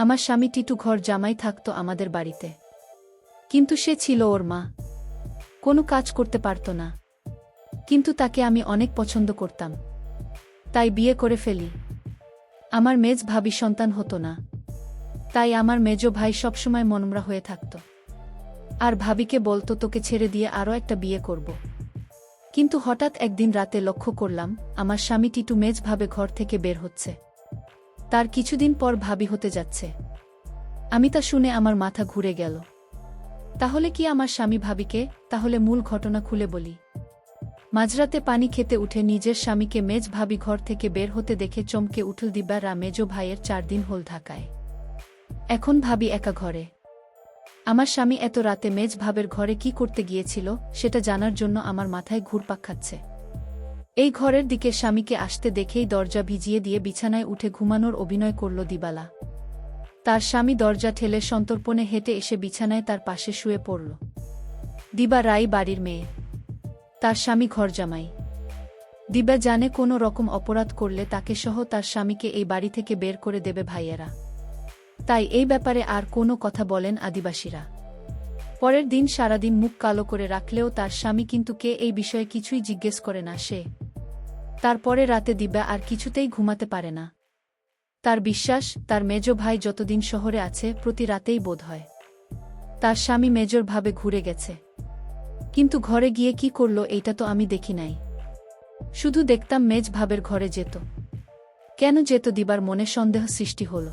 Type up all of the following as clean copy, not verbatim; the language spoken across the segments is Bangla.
আমার স্বামী টিটু ঘর জামাই থাকত আমাদের বাড়িতে, কিন্তু সে ছিল ওর মা, কোনো কাজ করতে পারত না। কিন্তু তাকে আমি অনেক পছন্দ করতাম, তাই বিয়ে করে ফেলি। আমার মেজ ভাবি সন্তান হতো না, তাই আমার মেজ ভাই সবসময় মনমরা হয়ে থাকত, আর ভাবিকে বলতো তোকে ছেড়ে দিয়ে আরও একটা বিয়ে করব। কিন্তু হঠাৎ একদিন রাতে লক্ষ্য করলাম আমার স্বামী টিটু মেজ ভাবে ঘর থেকে বের হচ্ছে। তার কিছুদিন পর ভাবি হতে যাচ্ছে। আমি তা শুনে আমার মাথা ঘুরে গেল। তাহলে কি আমার স্বামী ভাবিকে? তাহলে মূল ঘটনা খুলে বলি। মাঝরাতে পানি খেতে উঠে নিজের স্বামীকে মেজ ভাবি ঘর থেকে বের হতে দেখে চমকে উঠল দিব্যারা। মেজ ভাইয়ের 4 দিন হল ঢাকায়, এখন ভাবি একা ঘরে। আমার স্বামী এত রাতে মেজ ভাবের ঘরে কি করতে গিয়েছিল সেটা জানার জন্য আমার মাথায় ঘুরপাক খাচ্ছে। এই ঘরের দিকে স্বামীকে আসতে দেখেই দরজা ভিজিয়ে দিয়ে বিছানায় উঠে ঘুমানোর অভিনয় করল দিবালা। তার স্বামী দরজা ঠেলে সন্তর্পণে হেঁটে এসে বিছানায় তার পাশে শুয়ে পড়ল। দিবা রাই বাড়ির মেয়ে, তার স্বামী ঘর জামাই। দিবা জানে কোনো রকম অপরাধ করলে তাকে সহ তার স্বামীকে এই বাড়ি থেকে বের করে দেবে ভাইয়েরা, তাই এই ব্যাপারে আর কোনো কথা বলেন আদিবাসীরা। পরের দিন সারাদিন মুখ কালো করে রাখলেও তার স্বামী কিন্তু কে এই বিষয়ে কিছুই জিজ্ঞেস করে না সে। তারপরে রাতে দিবা আর কিছুতেই ঘুমাতে পারে না। তার বিশ্বাস তার মেজ ভাই যতদিন শহরে আছে প্রতি রাতেই বোধ হয় তার স্বামী মেজর ভাবে ঘুরে গেছে। কিন্তু ঘরে গিয়ে কি করল এইটা তো আমি দেখি নাই, শুধু দেখতাম মেজ ভাবের ঘরে যেত। কেন যেত? দিবার মনে সন্দেহ সৃষ্টি হল।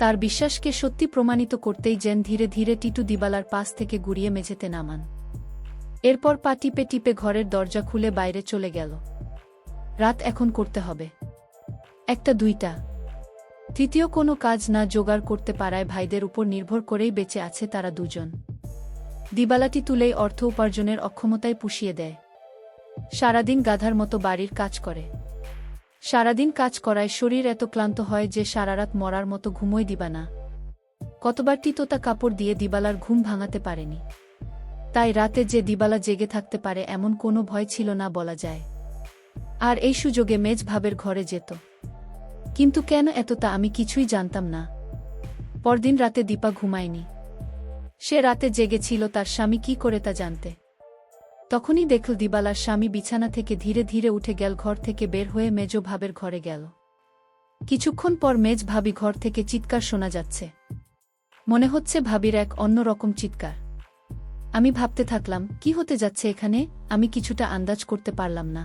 তার বিশ্বাসকে সত্যি প্রমাণিত করতেই যেন ধীরে ধীরে টিটু দিবালার পাশ থেকে গুড়িয়ে মেঝেতে নামান। এরপর পা টিপে টিপে ঘরের দরজা খুলে বাইরে চলে গেল। রাত এখন করতে হবে, একটা দুইটা। তৃতীয় কোনো কাজ না জোগাড় করতে পারায় ভাইদের উপর নির্ভর করেই বেঁচে আছে তারা দুজন। দিবালাটি তুলেই অর্থ উপার্জনের অক্ষমতায় পুষিয়ে দেয়। সারাদিন গাধার মতো বাড়ির কাজ করে। সারাদিন কাজ করায় শরীর এত ক্লান্ত হয় যে সারারাত মরার মতো ঘুমোয় দিবা না। কতবার তিতোতা কাপড় দিয়ে দিবালার ঘুম ভাঙাতে পারেনি। তাই রাতে যে দিবালা জেগে থাকতে পারে এমন কোনো ভয় ছিল না বলা যায়। আর এই সুযোগে মেজ ভাবের ঘরে যেত। কিন্তু কেন এত তা আমি কিছুই জানতাম না। পরদিন রাতে দীপা ঘুমায়নি। সে রাতে জেগেছিল তার স্বামী কি করে তা জানতে। তখনই দেখল দিবালার স্বামী বিছানা থেকে ধীরে ধীরে উঠে গেল, ঘর থেকে বের হয়ে মেজ ভাবের ঘরে গেল। কিছুক্ষণ পর মেজ ভাবি ঘর থেকে চিৎকার শোনা যাচ্ছে। মনে হচ্ছে ভাবির এক অন্য রকম চিৎকার। আমি ভাবতে থাকলাম কি হতে যাচ্ছে এখানে। আমি কিছুটা আন্দাজ করতে পারলাম না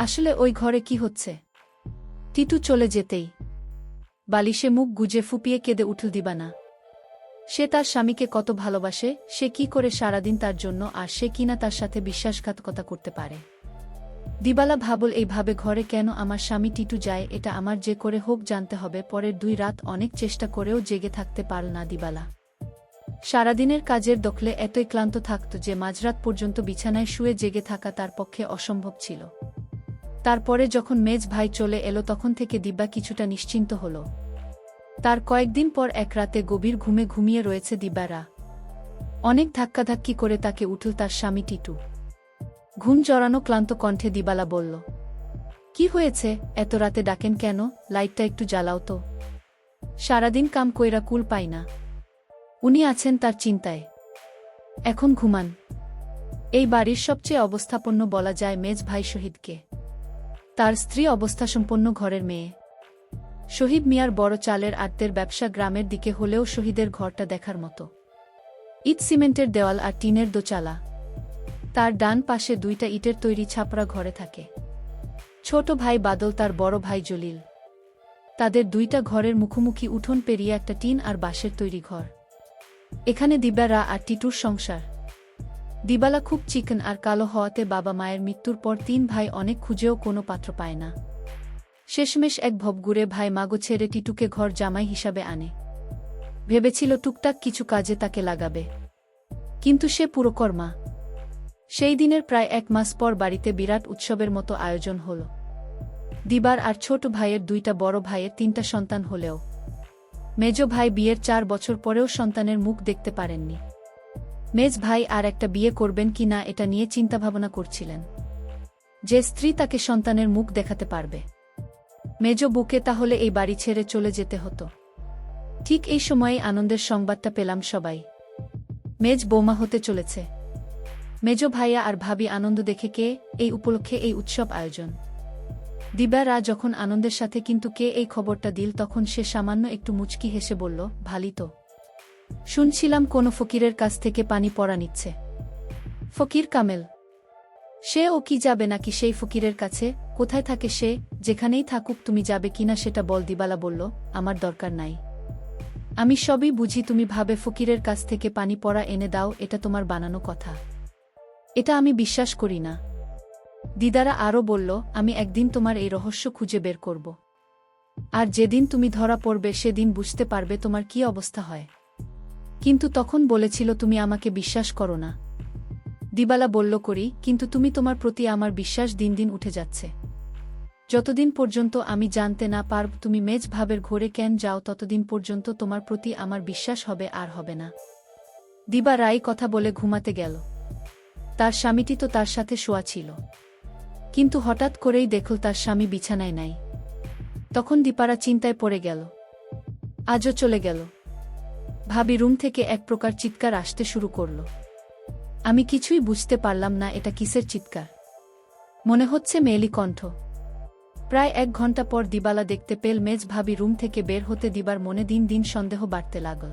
আসলে ওই ঘরে কি হচ্ছে। টিটু চলে যেতেই বালিশে মুখ গুজে ফুপিয়ে কেঁদে উঠল দিবানা। সে তার স্বামীকে কত ভালোবাসে, সে কি করে সারাদিন তার জন্য, আর সে কিনা তার সাথে বিশ্বাসঘাতকতা করতে পারে। দিবালা ভাবল এইভাবে ঘরে কেন আমার স্বামী টিটু যায়, এটা আমার যে করে হোক জানতে হবে। পরের 2 রাত অনেক চেষ্টা করেও জেগে থাকতে পারল না দিবালা। সারাদিনের কাজের দখলে এতই ক্লান্ত থাকত যে মাঝরাত পর্যন্ত বিছানায় শুয়ে জেগে থাকা তার পক্ষে অসম্ভব ছিল। তারপরে যখন মেজ ভাই চলে এলো তখন থেকে দিব্যা কিছুটা নিশ্চিন্ত হল। তার কয়েকদিন পর এক রাতে গভীর ঘুমে ঘুমিয়ে রয়েছে দিব্যারা। অনেক ধাক্কাধাক্কি করে তাকে উঠল তার স্বামী টিটু। ঘুম জড়ানো ক্লান্ত কণ্ঠে দিবালা বলল, কি হয়েছে? এত রাতে ডাকেন কেন? লাইটটা একটু জ্বালাও তো। সারাদিন কাম কইরা কুল পাই না। উনি আছেন তার চিন্তায়, এখন ঘুমান। এই বাড়ির সবচেয়ে অবস্থাপন্ন বলা যায় মেজ ভাই শহীদকে। তার স্ত্রী অবস্থাসম্পন্ন ঘরের মেয়ে। শহীদ মিয়ার বড় চালের আড়তের ব্যবসা, গ্রামের দিকে হলেও শহীদের ঘরটা দেখার মতো। ইট সিমেন্টের দেওয়াল আর টিনের দোচালা। তার ডান পাশে 2টা ইটের তৈরি ছাপরা ঘরে থাকে ছোট ভাই বাদল, তার বড় ভাই জলিল। তাদের 2টা ঘরের মুখোমুখি উঠোন পেরিয়ে একটা টিন আর বাঁশের তৈরি ঘর। এখানে দিব্যারা আর টিটুর সংসার। দিবালা খুব চিকন আর কালো হওয়াতে বাবা মায়ের মৃত্যুর পর 3 ভাই অনেক খুঁজেও কোনো পাত্র পায় না। শেষমেশ এক ভবগুড়ে ভাই মাগো ছেড়ে টিটুকে ঘর জামাই হিসাবে আনে। ভেবেছিল টুকটাক কিছু কাজে তাকে লাগাবে, কিন্তু সে পুরকর্মা। সেই দিনের প্রায় 1 মাস পর বাড়িতে বিরাট উৎসবের মতো আয়োজন হল। দিবার আর ছোট ভাইয়ের 2টা, বড় ভাইয়ের 3টা সন্তান হলেও মেজ ভাই বিয়ের 4 বছর পরেও সন্তানের মুখ দেখতে পারেননি। মেজ ভাই আর একটা বিয়ে করবেন কি না এটা নিয়ে চিন্তাভাবনা করছিলেন। যে স্ত্রী তাকে সন্তানের মুখ দেখাতে পারবে, মেজ বুকে তাহলে এই বাড়ি ছেড়ে চলে যেতে হতো। ঠিক এই সময়ে আনন্দের সংবাদটা পেলাম সবাই। মেজ বৌমা হতে চলেছে। মেজ ভাইয়া আর ভাবি আনন্দ দেখে কে এই উপলক্ষে এই উৎসব আয়োজন। দিবারা যখন আনন্দের সাথে কিন্তু কে এই খবরটা দিল তখন সে সামান্য একটু মুচকি হেসে বলল, ভালি তো। শুনছিলাম কোনো ফকিরের কাছ থেকে পানি পড়া নিচ্ছে। ফকির কামেল? সে ও কি যাবে নাকি সেই ফকিরের কাছে? কোথায় থাকে সে? যেখানেই থাকুক তুমি যাবে কিনা সেটা বল। দিবালা বলল, আমার দরকার নাই। আমি সবই বুঝি, তুমি ভাবে ফকিরের কাছ থেকে পানি পড়া এনে দাও, এটা তোমার বানানো কথা। এটা আমি বিশ্বাস করি না। দিদারা আরও বলল, আমি একদিন তোমার এই রহস্য খুঁজে বের করব। আর যেদিন তুমি ধরা পড়বে সেদিন বুঝতে পারবে তোমার কি অবস্থা হয়। কিন্তু তখন বলেছিল তুমি আমাকে বিশ্বাস করো না। দিবালা বলল, করি, কিন্তু তুমি তোমার প্রতি আমার বিশ্বাস দিন দিন উঠে যাচ্ছে। যতদিন পর্যন্ত আমি জানতে না পারব তুমি মেজ ভাবের ঘরে কেন যাও ততদিন পর্যন্ত তোমার প্রতি আমার বিশ্বাস হবে আর হবে না। দিবা রাই কথা বলে ঘুমাতে গেল। তার স্বামীটি তো তার সাথে শোয়া ছিল, কিন্তু হঠাৎ করেই দেখল তার স্বামী বিছানায় নাই। তখন দীপারা চিন্তায় পড়ে গেল। আজও চলে গেল। ভাবি রুম থেকে এক প্রকার চিৎকার আসতে শুরু করল। আমি কিছুই বুঝতে পারলাম না এটা কিসের চিৎকার। মনে হচ্ছে মেয়েলি কণ্ঠ। প্রায় 1 ঘন্টা পর দিবালা দেখতে পেল মেজ ভাবি রুম থেকে বের হতে। দিবার মনে দিন দিন সন্দেহ বাড়তে লাগল।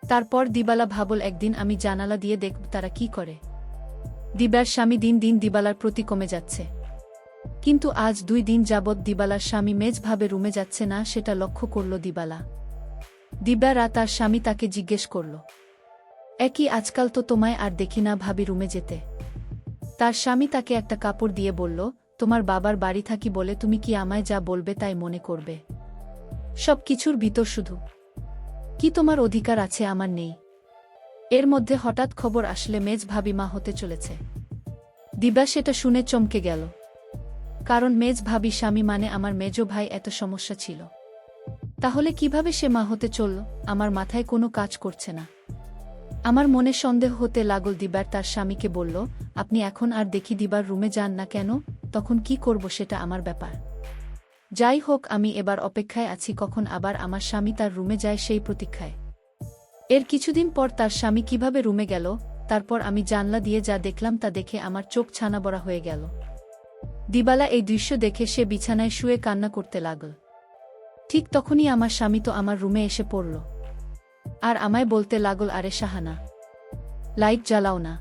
তারপর দিবালা ভাবল, একদিন আমি জানালা দিয়ে দেখব তারা কি করে। দিবার স্বামী দিন দিন দিবালার প্রতি কমে যাচ্ছে। কিন্তু আজ 2 দিন যাবৎ দিবালার স্বামী মেজ ভাবে রুমে যাচ্ছে না, সেটা লক্ষ্য করল দিবালা। দিবারা তার স্বামী তাকে জিজ্ঞেস করল, একই আজকাল তো তোমায় আর দেখি না ভাবি রুমে যেতে। তার স্বামী তাকে একটা কাপড় দিয়ে বলল, তোমার বাবার বাড়ি থাকি বলে তুমি কি আমায় যা বলবে তাই মনে করবে? সব কিছুর ভিতর শুধু কি তোমার অধিকার আছে আমার নেই? এর মধ্যে হঠাৎ খবর আসলে মেজ ভাবি মা হতে চলেছে। দিবা সেটা শুনে চমকে গেল। কারণ মেজ ভাবি স্বামী মানে আমার মেজ ভাই, এত সমস্যা ছিল। তাহলে কিভাবে সে মা হতে চলল? আমার মাথায় কোনো কাজ করছে না। আমার মনে সন্দেহ হতে লাগল। দিবার তার স্বামীকে বলল, আপনি এখন আর দেখি দিবার রুমে যান না কেন? তখন কি করব সেটা আমার ব্যাপার। যাই হোক, আমি এবার অপেক্ষায় আছি কখন আবার আমার স্বামী তার রুমে যায় সেই প্রতীক্ষায়। এর কিছুদিন পর তার স্বামী কিভাবে রুমে গেল, তারপর আমি জানলা দিয়ে যা দেখলাম তা দেখে আমার চোখ ছানাবড়া হয়ে গেল। দিবালা এই দৃশ্য দেখে সে বিছানায় শুয়ে কান্না করতে লাগল। ঠিক তখনই আমার স্বামী তো আমার রুমে এসে পড়ল। আর আমায় বলতে লাগল, আরে শাহানা, লাইট জ্বালাও না।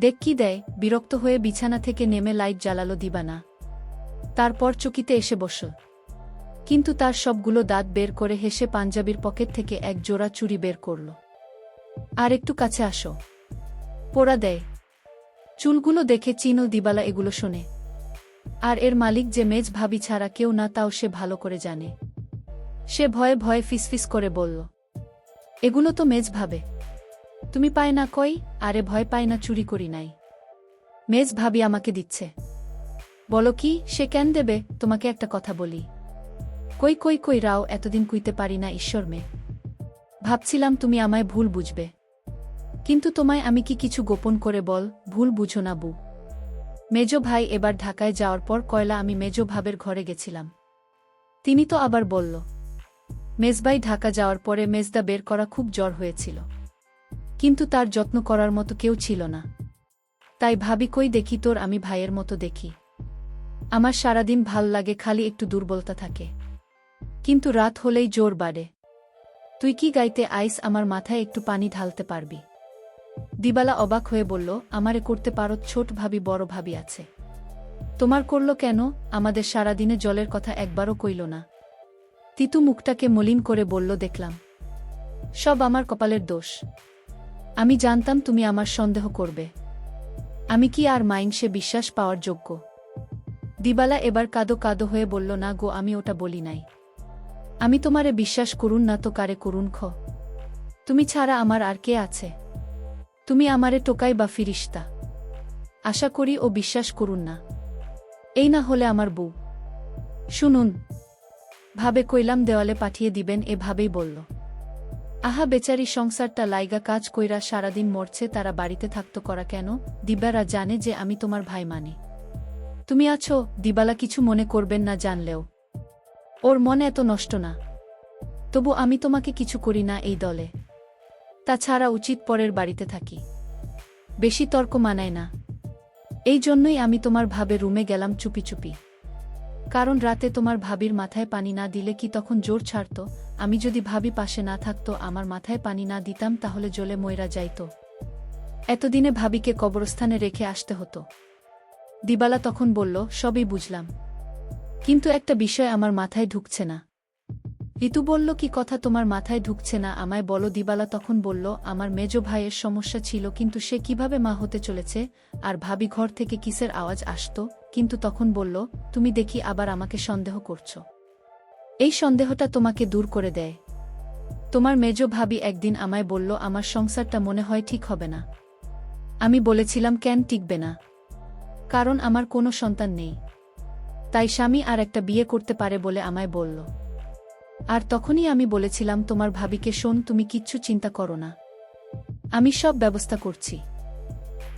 দেখ কি দেয়। বিরক্ত হয়ে বিছানা থেকে নেমে লাইট জ্বালালো দিবানা। তারপর চকিতে এসে বসল। কিন্তু তার সবগুলো দাঁত বের করে হেসে পাঞ্জাবির পকেট থেকে এক জোড়া চুড়ি বের করল। আর একটু কাছে আসো, পোড়া দেয়। চুলগুলো দেখে চিনল দিবালা এগুলো শোনে। আর এর মালিক যে মেজ ভাবি ছাড়া কেউ না, তাও সে ভালো করে জানে। সে ভয়ে ভয়ে ফিসফিস করে বলল, এগুলো তো মেজ ভাবে। তুমি পায় না কই? আরে ভয় পায় না, চুরি করি নাই। মেজ ভাবি আমাকে দিচ্ছে। বলো কি? সে কেন দেবে? তোমাকে একটা কথা বলি। কই কই কই রাও, এতদিন কইতে পারি না ঈশ্বর মে। ভাবছিলাম তুমি আমায় ভুল বুঝবে, কিন্তু তোমায় আমি কি কিছু গোপন করে বল, ভুল বুঝো না বু। মেজ ভাই এবার ঢাকায় যাওয়ার পর কয়লা আমি মেজ ভাবের ঘরে গেছিলাম। তিনি তো আবার বলল, মেজবাই ঢাকা যাওয়ার পরে মেজদা বের করা খুব জ্বর হয়েছিল, কিন্তু তার যত্ন করার মতো কেউ ছিল না। তাই ভাবি, কই দেখি তোর আমি ভাইয়ের মতো দেখি। আমার সারাদিন ভাল লাগে, খালি একটু দুর্বলতা থাকে, কিন্তু রাত হলেই জোর বাড়ে। তুই কি গাইতে আইস? আমার মাথায় একটু পানি ঢালতে পারবি? দিবালা অবাক হয়ে বলল, আমারে করতে পারো? ছোট ভাবি বড় ভাবি আছে, তোমার করল কেন? আমাদের সারাদিনে জলের কথা একবারও কইল না। তিতু মুখটাকে মলিন করে বলল, দেখলাম, সব আমার কপালের দোষ। আমি জানতাম তুমি আমার সন্দেহ করবে। আমি কি আর সে বিশ্বাস পাওয়ার যোগ্য? দিবালা এবার কাদো কাদো হয়ে বলল, না গো, আমি ওটা বলি নাই। আমি তোমারে বিশ্বাস করুন না তো কারে করুন খ? তুমি ছাড়া আমার আর কে আছে? তুমি আমারে টোকাই বা ফিরিস্তা? আশা করি ও বিশ্বাস করুন না। এই না হলে আমার বউ। শুনুন, ভাবে কইলাম দেওয়ালে পাঠিয়ে দিবেন, এভাবেই বলল। আহা বেচারি, সংসারটা লাইগা কাজ কইরা সারাদিন মরছে, তারা বাড়িতে থাকতো করা কেন? দিবারা জানে যে আমি তোমার ভাই মানে। তুমি আছো, দিবালা কিছু মনে করবেন না জানলেও। ওর মনে এত নষ্ট না। তবু আমি তোমাকে কিছু করি না এই দলে। তাছাড়া উচিত পরের বাড়িতে থাকি। বেশি তর্ক মানায় না। এই জন্যই আমি তোমার ভাবে রুমে গেলাম চুপি চুপি। কারণ রাতে তোমার ভাবির মাথায় পানি না দিলে কি তখন জোর ছাড়ত? আমি যদি ভাবি পাশে না থাকতো, আমার মাথায় পানি না দিতাম, তাহলে জ্বলে মইরা যাইত। এতদিনে ভাবিকে কবরস্থানে রেখে আসতে হতো। দিবালা তখন বলল, সবই বুঝলাম, কিন্তু একটা বিষয় আমার মাথায় ঢুকছে না। ঋতু বলল, কি কথা তোমার মাথায় ঢুকছে না আমায় বলো। দিবালা তখন বলল, আমার মেজ ভাইয়ের সমস্যা ছিল, কিন্তু সে কিভাবে মা হতে চলেছে। আর ভাবি ঘর থেকে কিসের আওয়াজ আসতো, কিন্তু তখন বলল, তুমি দেখি আবার আমাকে সন্দেহ করছো। এই সন্দেহটা তোমাকে দূর করে দেয়। তোমার মেজ ভাবি একদিন আমায় বলল, আমার সংসারটা মনে হয় ঠিক হবে না। আমি বলেছিলাম, কেন টিকবে না? কারণ আমার কোনো সন্তান নেই, তাই স্বামী আর একটা বিয়ে করতে পারে বলে আমায় বলল। আর তখনই আমি বলেছিলাম তোমার ভাবিকে, শোন, তুমি কিচ্ছু চিন্তা করো না, আমি সব ব্যবস্থা করছি।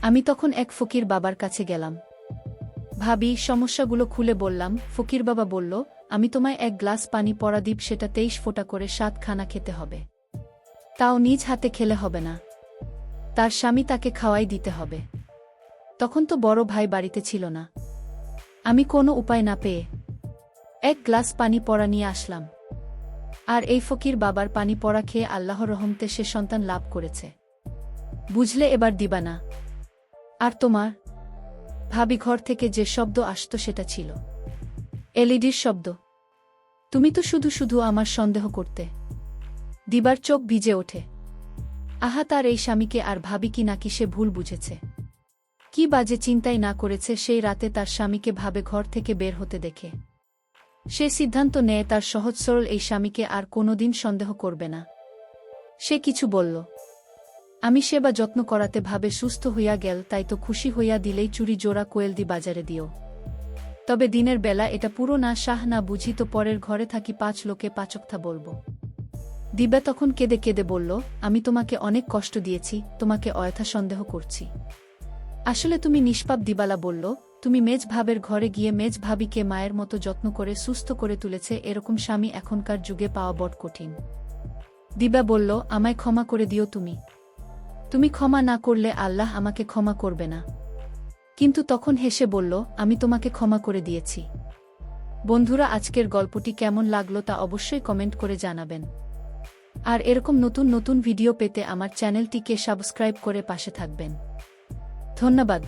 আমি তখন এক ফকির বাবার কাছে গেলাম। ভাবি সমস্যাগুলো খুলে বললাম। ফকির বাবা বলল, আমি তোমায় এক গ্লাস পানি পড়া দিব, সেটা 23 ফোঁটা করে 7 খানা খেতে হবে। তাও নিজ হাতে খেলে হবে না, তার স্বামী তাকে খাওয়াই দিতে হবে। তখন তো বড় ভাই বাড়িতে ছিল না। আমি কোনো উপায় না পেয়ে এক গ্লাস পানি পড়া নিয়ে আসলাম। আর এই ফকির বাবার পানি পড়া খেয়ে আল্লাহর রহমতে সে সন্তান লাভ করেছে। বুঝলে এবার দিবা না? আর তোমার ভাবি ঘর থেকে যে শব্দ আসতো সেটা ছিল এলইডির শব্দ। তুমি তো শুধু শুধু আমার সন্দেহ করতে। দিবার চোখ ভিজে ওঠে। আহা, তার এই স্বামীকে আর ভাবি কি নাকি সে ভুল বুঝেছে? কি বাজে চিন্তাই না করেছে সেই রাতে তার স্বামীকে ভাবে ঘর থেকে বের হতে দেখে। সে সিদ্ধান্ত নেয় তার সহজ সরল এই স্বামীকে আর কোনোদিন সন্দেহ করবে না। সে কিছু বলল, আমি সেবা যত্ন করাতে ভাবে সুস্থ হইয়া গেল, তাই তো খুশি হইয়া দিলেই চুরি জোড়া কোয়েল দি বাজারে দিও। তবে দিনের বেলা এটা পুরো না শাহ না বুঝি তো পরের ঘরে থাকি 5 লোকে 5 কথা বলবো। দিবা তখন কেঁদে কেঁদে বলল, আমি তোমাকে অনেক কষ্ট দিয়েছি, তোমাকে অযথা সন্দেহ করছি। আসলে তুমি নিষ্পাপ। দিবালা বলল, তুমি মেজ ভাবের ঘরে গিয়ে মেজ ভাবিকে মায়ের মতো যত্ন করে সুস্থ করে তুলেছে, এরকম স্বামী এখনকার যুগে পাওয়া বড় কঠিন। দিবা বলল, আমায় ক্ষমা করে দিও তুমি। তুমি ক্ষমা না করলে আল্লাহ আমাকে ক্ষমা করবে না। কিন্তু তখন হেসে বলল, আমি তোমাকে ক্ষমা করে দিয়েছি। বন্ধুরা, আজকের গল্পটি কেমন লাগলো তা অবশ্যই কমেন্ট করে জানাবেন। আর এরকম নতুন নতুন ভিডিও পেতে আমার চ্যানেলটিকে সাবস্ক্রাইব করে পাশে থাকবেন। ধন্যবাদ।